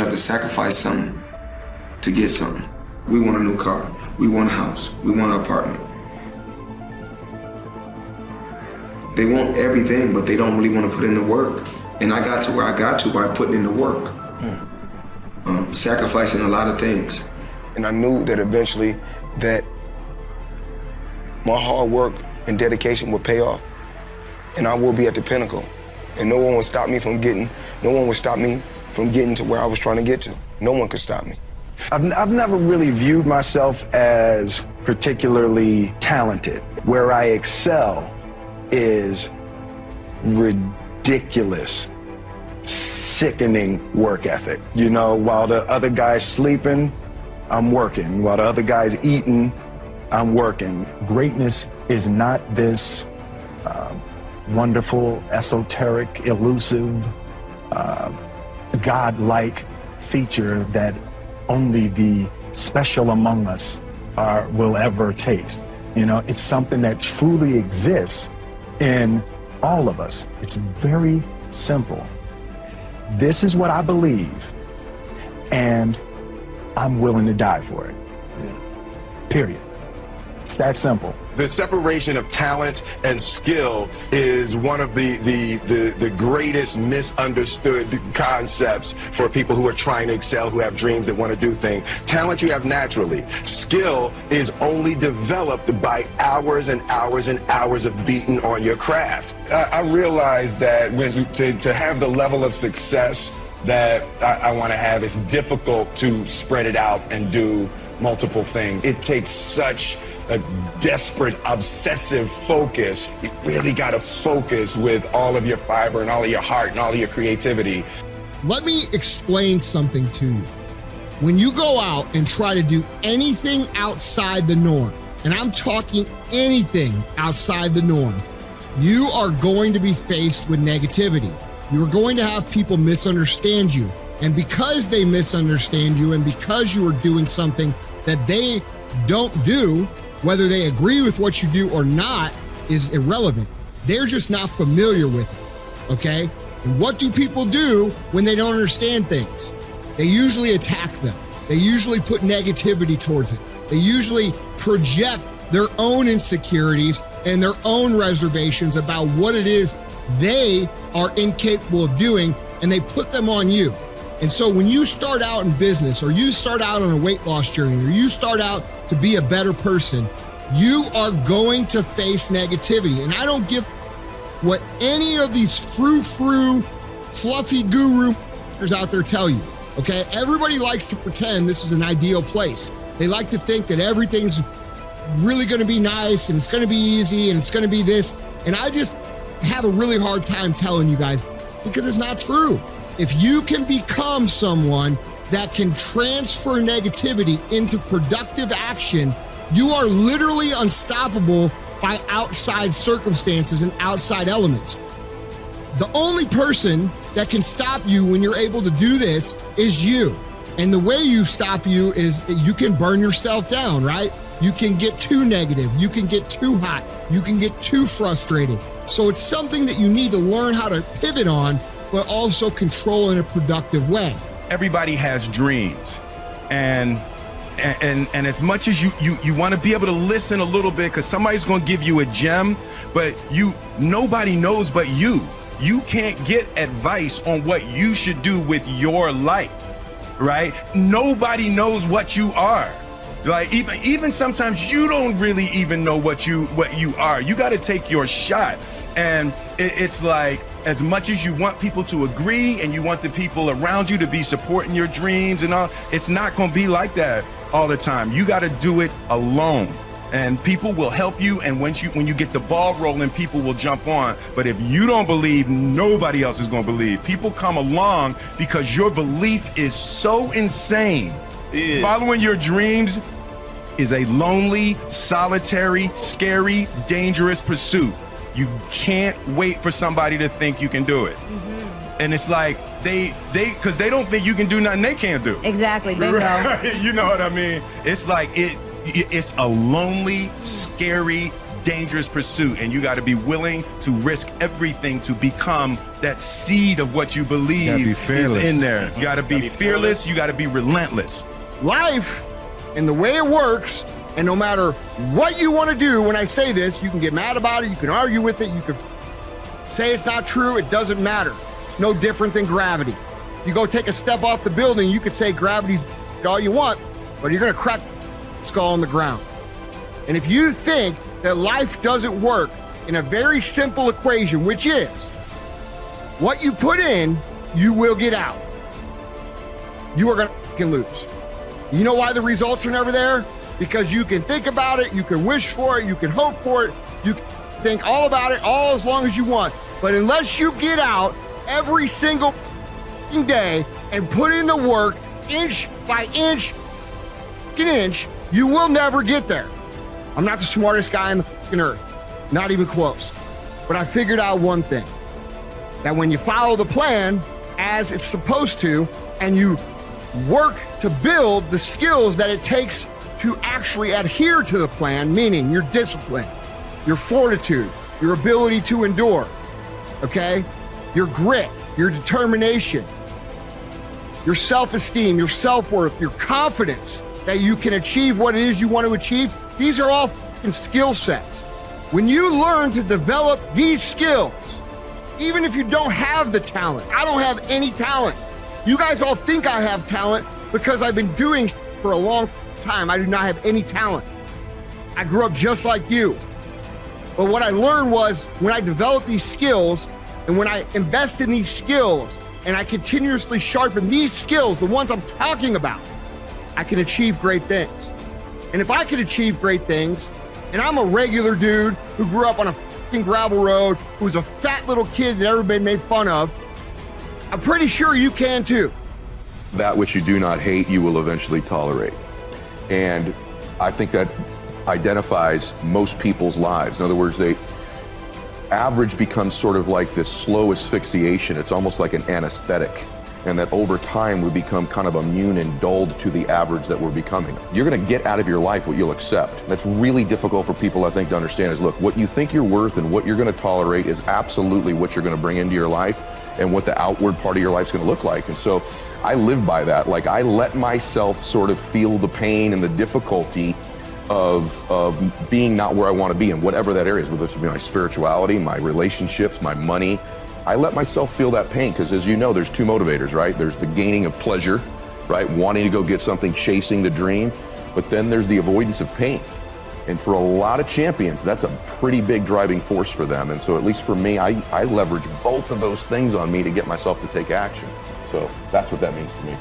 have to sacrifice something to get something. We want a new car. We want a house. We want an apartment. They want everything, but they don't really want to put in the work. And I got to where I got to by putting in the work. Sacrificing a lot of things. And I knew that eventually that my hard work and dedication would pay off. And I will be at the pinnacle. And no one would stop me from getting to where I was trying to get to. No one could stop me. I've never really viewed myself as particularly talented. Where I excel is ridiculous, sickening work ethic. You know, while the other guy's sleeping, I'm working. While the other guy's eating, I'm working. Greatness is not this wonderful, esoteric, elusive, God-like feature that only the special among us will ever taste. You know, it's something that truly exists in all of us. It's very simple. This is what I believe, and I'm willing to die for it. Period. It's that simple. The separation of talent and skill is one of the greatest misunderstood concepts for people who are trying to excel, who have dreams that want to do things. Talent you have naturally. Skill is only developed by hours and hours and hours of beating on your craft. I realized that to have the level of success that I want to have, it's difficult to spread it out and do multiple things. It takes such a desperate, obsessive focus. You really got to focus with all of your fiber and all of your heart and all of your creativity. Let me explain something to you. When you go out and try to do anything outside the norm, and I'm talking anything outside the norm, you are going to be faced with negativity. You are going to have people misunderstand you. And because they misunderstand you and because you are doing something that they don't do, whether they agree with what you do or not is irrelevant. They're just not familiar with it, okay? And what do people do when they don't understand things? They usually attack them. They usually put negativity towards it. They usually project their own insecurities and their own reservations about what it is they are incapable of doing, and they put them on you. And so when you start out in business, or you start out on a weight loss journey, or you start out to be a better person, you are going to face negativity. And I don't give what any of these frou-frou, fluffy gurus out there tell you, okay? Everybody likes to pretend this is an ideal place. They like to think that everything's really gonna be nice, and it's gonna be easy, and it's gonna be this. And I just have a really hard time telling you guys, because it's not true. If you can become someone that can transfer negativity into productive action, you are literally unstoppable by outside circumstances and outside elements. The only person that can stop you when you're able to do this is you. And the way you stop you is you can burn yourself down, right? You can get too negative. You can get too hot. You can get too frustrated. So it's something that you need to learn how to pivot on, but also control in a productive way. Everybody has dreams, and as much as you want to be able to listen a little bit, because somebody's going to give you a gem, but nobody knows but you. You can't get advice on what you should do with your life, right? Nobody knows what you are. Like even sometimes you don't really even know what you are. You got to take your shot. And it's like, as much as you want people to agree and you want the people around you to be supporting your dreams and all, it's not going to be like that all the time. You got to do it alone, and people will help you. And when you get the ball rolling, people will jump on. But if you don't believe, nobody else is going to believe. People come along because your belief is so insane. Yeah. Following your dreams is a lonely, solitary, scary, dangerous pursuit. You can't wait for somebody to think you can do it. Mm-hmm. And it's like, because they don't think you can do nothing they can't do. Exactly, bingo. Right? You know what I mean? It's like, it's a lonely, scary, dangerous pursuit, and you got to be willing to risk everything to become that seed of what you believe is in there. You got to be fearless. You got to be relentless. Life and the way it works, and no matter what you want to do, when I say this, you can get mad about it, you can argue with it, you can say it's not true, it doesn't matter. It's no different than gravity. You go take a step off the building, you could say gravity's all you want, but you're gonna crack the skull on the ground. And if you think that life doesn't work in a very simple equation, which is what you put in, you will get out. You are gonna fucking lose. You know why the results are never there? Because you can think about it, you can wish for it, you can hope for it, you can think all about it all as long as you want. But unless you get out every single day and put in the work inch by inch, you will never get there. I'm not the smartest guy on the fucking earth, not even close. But I figured out one thing, that when you follow the plan as it's supposed to, and you work to build the skills that it takes to actually adhere to the plan, meaning your discipline, your fortitude, your ability to endure, okay? Your grit, your determination, your self-esteem, your self-worth, your confidence that you can achieve what it is you want to achieve. These are all fucking skill sets. When you learn to develop these skills, even if you don't have the talent, I don't have any talent. You guys all think I have talent because I've been doing for a long time. I do not have any talent. I grew up just like you. But what I learned was when I develop these skills and when I invest in these skills and I continuously sharpen these skills, the ones I'm talking about, I can achieve great things. And if I can achieve great things, and I'm a regular dude who grew up on a fucking gravel road, who's a fat little kid that everybody made fun of, I'm pretty sure you can too. That which you do not hate, you will eventually tolerate. And I think that identifies most people's lives. In other words, average becomes sort of like this slow asphyxiation. It's almost like an anesthetic. And that over time we become kind of immune and dulled to the average that we're becoming. You're gonna get out of your life what you'll accept. That's really difficult for people, I think, to understand is, look, what you think you're worth and what you're gonna tolerate is absolutely what you're gonna bring into your life and what the outward part of your life's gonna look like. And so I live by that. Like, I let myself sort of feel the pain and the difficulty of being not where I want to be in whatever that area is, whether it's my spirituality, my relationships, my money. I let myself feel that pain because, as you know, there's two motivators, right? There's the gaining of pleasure, right? Wanting to go get something, chasing the dream, but then there's the avoidance of pain. And for a lot of champions, that's a pretty big driving force for them. And so at least for me, I leverage both of those things on me to get myself to take action. So that's what that means to me.